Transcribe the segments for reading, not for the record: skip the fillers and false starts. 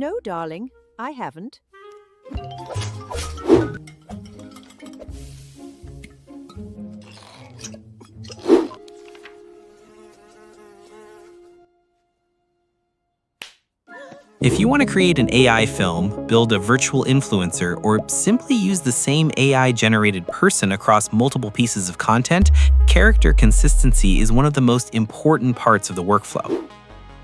No, darling, I haven't. If you want to create an AI film, build a virtual influencer, or simply use the same AI-generated person across multiple pieces of content, character consistency is one of the most important parts of the workflow.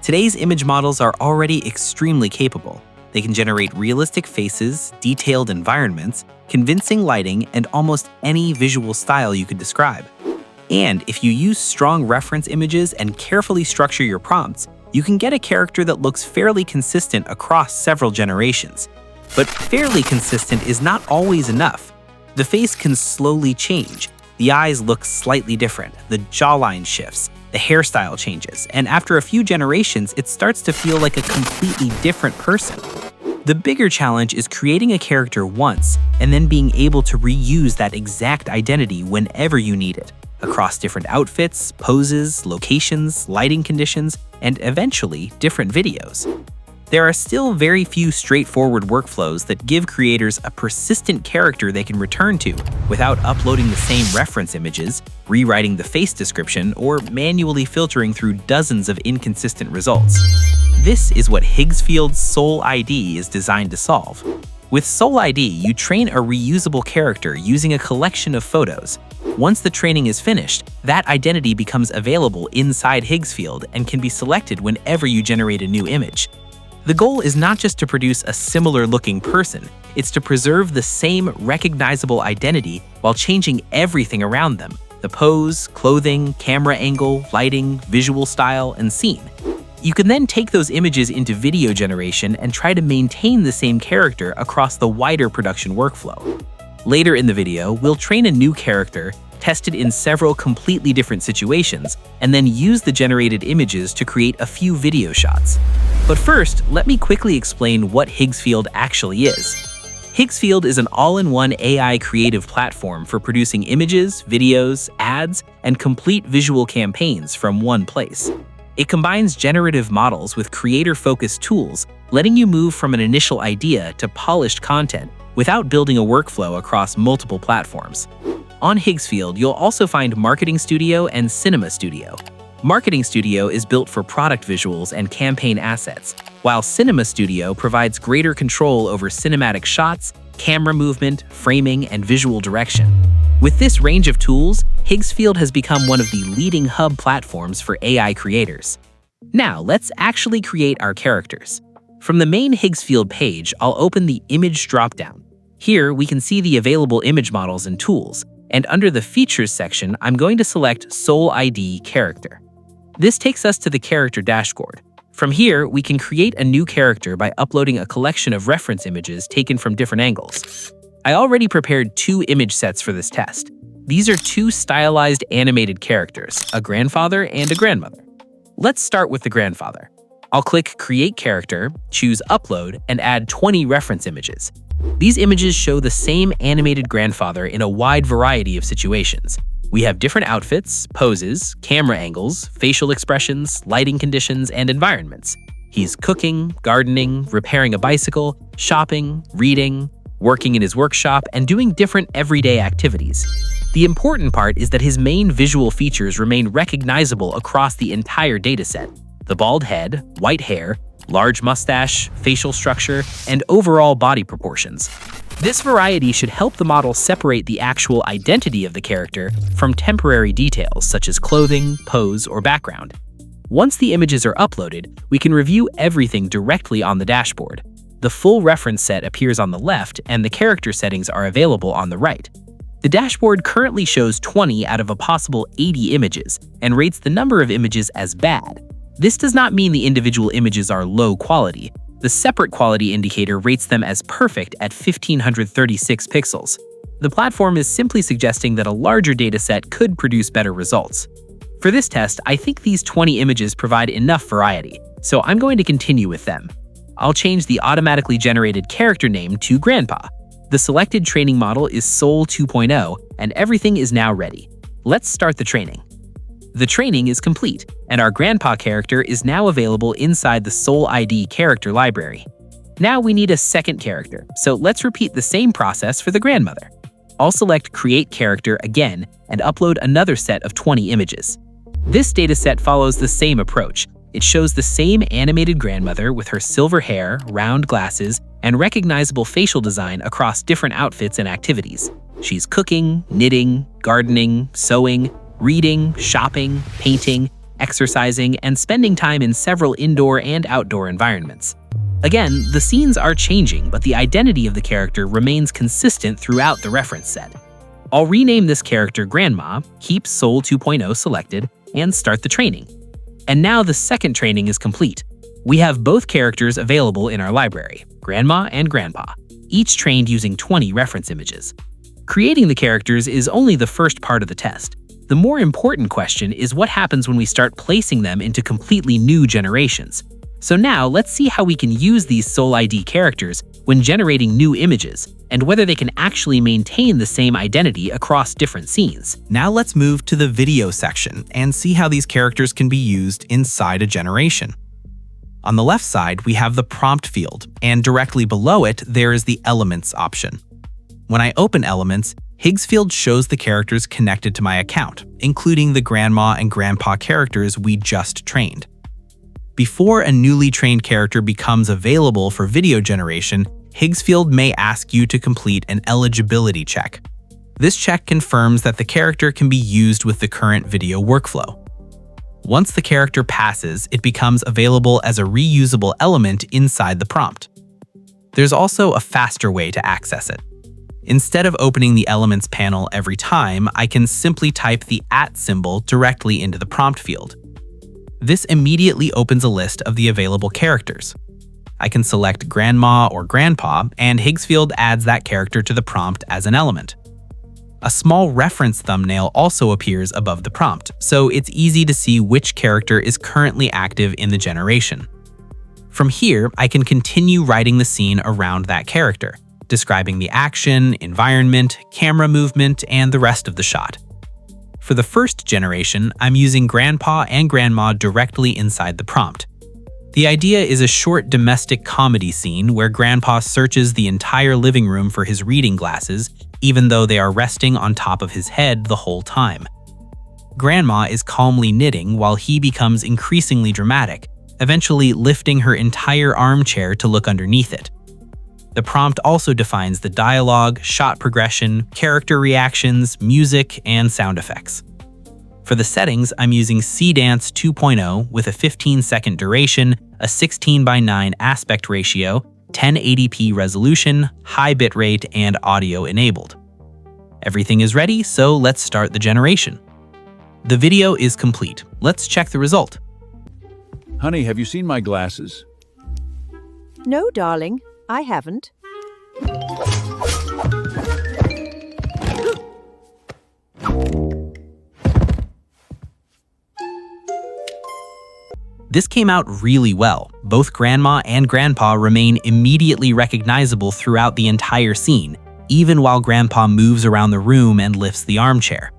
Today's image models are already extremely capable. They can generate realistic faces, detailed environments, convincing lighting, and almost any visual style you could describe. And if you use strong reference images and carefully structure your prompts, you can get a character that looks fairly consistent across several generations. But fairly consistent is not always enough. The face can slowly change. The eyes look slightly different, the jawline shifts, the hairstyle changes, and after a few generations, it starts to feel like a completely different person. The bigger challenge is creating a character once and then being able to reuse that exact identity whenever you need it, across different outfits, poses, locations, lighting conditions, and eventually different videos. There are still very few straightforward workflows that give creators a persistent character they can return to without uploading the same reference images, rewriting the face description, or manually filtering through dozens of inconsistent results. This is what Higgsfield Soul ID is designed to solve. With Soul ID, you train a reusable character using a collection of photos. Once the training is finished, that identity becomes available inside Higgsfield and can be selected whenever you generate a new image. The goal is not just to produce a similar-looking person, it's to preserve the same recognizable identity while changing everything around them: the pose, clothing, camera angle, lighting, visual style, and scene. You can then take those images into video generation and try to maintain the same character across the wider production workflow. Later in the video, we'll train a new character, test it in several completely different situations, and then use the generated images to create a few video shots. But first, let me quickly explain what Higgsfield actually is. Higgsfield is an all-in-one AI creative platform for producing images, videos, ads, and complete visual campaigns from one place. It combines generative models with creator-focused tools, letting you move from an initial idea to polished content without building a workflow across multiple platforms. On Higgsfield, you'll also find Marketing Studio and Cinema Studio. Marketing Studio is built for product visuals and campaign assets, while Cinema Studio provides greater control over cinematic shots, camera movement, framing, and visual direction. With this range of tools, Higgsfield has become one of the leading hub platforms for AI creators. Now, let's actually create our characters. From the main Higgsfield page, I'll open the Image dropdown. Here, we can see the available image models and tools, and under the Features section, I'm going to select Soul ID Character. This takes us to the character dashboard. From here, we can create a new character by uploading a collection of reference images taken from different angles. I already prepared 2 image sets for this test. These are 2 stylized animated characters, a grandfather and a grandmother. Let's start with the grandfather. I'll click Create Character, choose Upload, and add 20 reference images. These images show the same animated grandfather in a wide variety of situations. We have different outfits, poses, camera angles, facial expressions, lighting conditions, and environments. He's cooking, gardening, repairing a bicycle, shopping, reading, working in his workshop, and doing different everyday activities. The important part is that his main visual features remain recognizable across the entire dataset: the bald head, white hair, large mustache, facial structure, and overall body proportions. This variety should help the model separate the actual identity of the character from temporary details such as clothing, pose, or background. Once the images are uploaded, we can review everything directly on the dashboard. The full reference set appears on the left, and the character settings are available on the right. The dashboard currently shows 20 out of a possible 80 images and rates the number of images as bad. This does not mean the individual images are low quality. The separate quality indicator rates them as perfect at 1536 pixels. The platform is simply suggesting that a larger dataset could produce better results. For this test, I think these 20 images provide enough variety, so I'm going to continue with them. I'll change the automatically generated character name to Grandpa. The selected training model is Soul 2.0, and everything is now ready. Let's start the training. The training is complete, and our Grandpa character is now available inside the Soul ID character library. Now we need a second character, so let's repeat the same process for the grandmother. I'll select Create Character again and upload another set of 20 images. This dataset follows the same approach. It shows the same animated grandmother with her silver hair, round glasses, and recognizable facial design across different outfits and activities. She's cooking, knitting, gardening, sewing, reading, shopping, painting, exercising, and spending time in several indoor and outdoor environments. Again, the scenes are changing, but the identity of the character remains consistent throughout the reference set. I'll rename this character Grandma, keep Soul 2.0 selected, and start the training. And now the second training is complete. We have both characters available in our library, Grandma and Grandpa, each trained using 20 reference images. Creating the characters is only the first part of the test. The more important question is what happens when we start placing them into completely new generations. So now let's see how we can use these Soul ID characters when generating new images, and whether they can actually maintain the same identity across different scenes. Now let's move to the video section and see how these characters can be used inside a generation. On the left side, we have the prompt field, and directly below it, there is the Elements option. When I open Elements, Higgsfield shows the characters connected to my account, including the Grandma and Grandpa characters we just trained. Before a newly trained character becomes available for video generation, Higgsfield may ask you to complete an eligibility check. This check confirms that the character can be used with the current video workflow. Once the character passes, it becomes available as a reusable element inside the prompt. There's also a faster way to access it. Instead of opening the Elements panel every time, I can simply type the @ symbol directly into the prompt field. This immediately opens a list of the available characters. I can select Grandma or Grandpa, and Higgsfield adds that character to the prompt as an element. A small reference thumbnail also appears above the prompt, so it's easy to see which character is currently active in the generation. From here, I can continue writing the scene around that character, describing the action, environment, camera movement, and the rest of the shot. For the first generation, I'm using Grandpa and Grandma directly inside the prompt. The idea is a short domestic comedy scene where Grandpa searches the entire living room for his reading glasses, even though they are resting on top of his head the whole time. Grandma is calmly knitting while he becomes increasingly dramatic, eventually lifting her entire armchair to look underneath it. The prompt also defines the dialogue, shot progression, character reactions, music, and sound effects. For the settings, I'm using CDance 2.0 with a 15-second duration, a 16:9 aspect ratio, 1080p resolution, high bitrate, and audio enabled. Everything is ready, so let's start the generation. The video is complete. Let's check the result. Honey, have you seen my glasses? No, darling, I haven't. This came out really well. Both Grandma and Grandpa remain immediately recognizable throughout the entire scene, even while Grandpa moves around the room and lifts the armchair.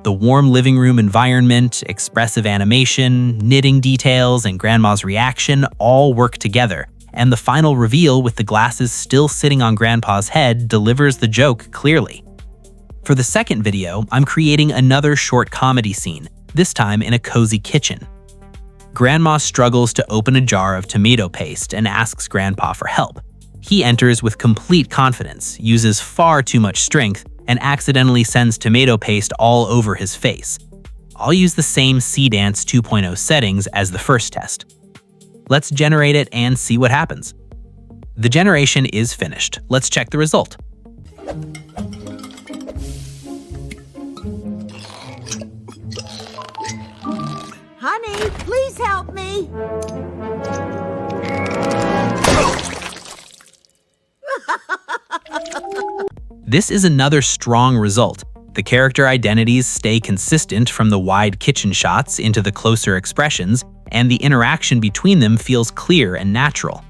The warm living room environment, expressive animation, knitting details, and Grandma's reaction all work together, and the final reveal with the glasses still sitting on Grandpa's head delivers the joke clearly. For the second video, I'm creating another short comedy scene, this time in a cozy kitchen. Grandma struggles to open a jar of tomato paste and asks Grandpa for help. He enters with complete confidence, uses far too much strength, and accidentally sends tomato paste all over his face. I'll use the same CDance 2.0 settings as the first test. Let's generate it and see what happens. The generation is finished. Let's check the result. Honey, please help me. This is another strong result. The character identities stay consistent from the wide kitchen shots into the closer expressions, and the interaction between them feels clear and natural.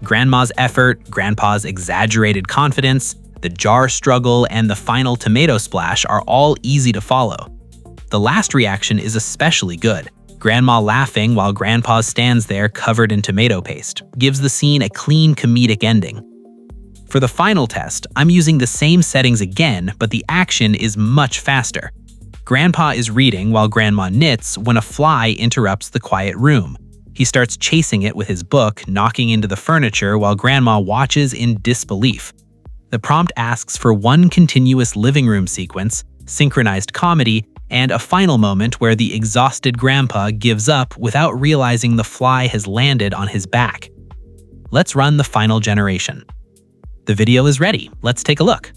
Grandma's effort, Grandpa's exaggerated confidence, the jar struggle, and the final tomato splash are all easy to follow. The last reaction is especially good. Grandma laughing while Grandpa stands there covered in tomato paste gives the scene a clean comedic ending. For the final test, I'm using the same settings again, but the action is much faster. Grandpa is reading while Grandma knits when a fly interrupts the quiet room. He starts chasing it with his book, knocking into the furniture while Grandma watches in disbelief. The prompt asks for one continuous living room sequence, synchronized comedy, and a final moment where the exhausted Grandpa gives up without realizing the fly has landed on his back. Let's run the final generation. The video is ready. Let's take a look.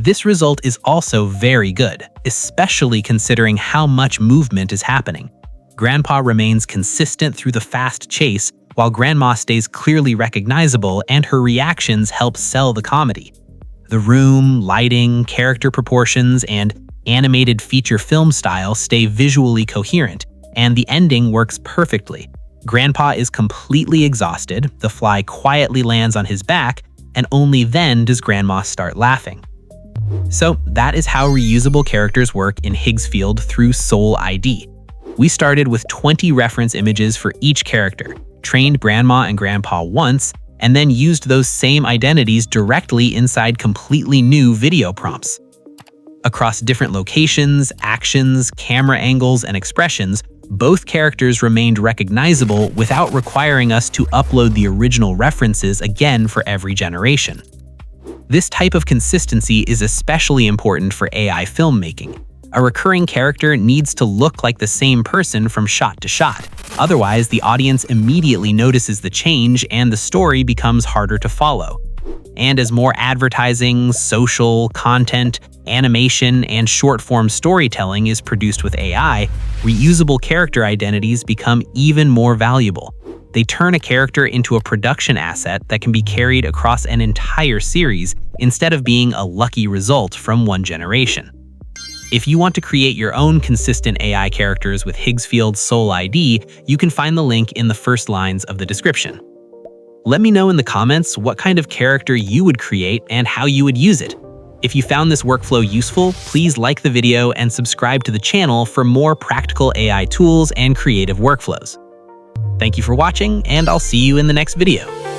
This result is also very good, especially considering how much movement is happening. Grandpa remains consistent through the fast chase, while Grandma stays clearly recognizable and her reactions help sell the comedy. The room, lighting, character proportions, and animated feature film style stay visually coherent, and the ending works perfectly. Grandpa is completely exhausted, the fly quietly lands on his back, and only then does Grandma start laughing. So that is how reusable characters work in Higgsfield through Soul ID. We started with 20 reference images for each character, trained Grandma and Grandpa once, and then used those same identities directly inside completely new video prompts. Across different locations, actions, camera angles, and expressions, both characters remained recognizable without requiring us to upload the original references again for every generation. This type of consistency is especially important for AI filmmaking. A recurring character needs to look like the same person from shot to shot. Otherwise, the audience immediately notices the change and the story becomes harder to follow. And as more advertising, social, content, animation, and short-form storytelling is produced with AI, reusable character identities become even more valuable. They turn a character into a production asset that can be carried across an entire series instead of being a lucky result from one generation. If you want to create your own consistent AI characters with Higgsfield Soul ID, you can find the link in the first lines of the description. Let me know in the comments what kind of character you would create and how you would use it. If you found this workflow useful, please like the video and subscribe to the channel for more practical AI tools and creative workflows. Thank you for watching, and I'll see you in the next video.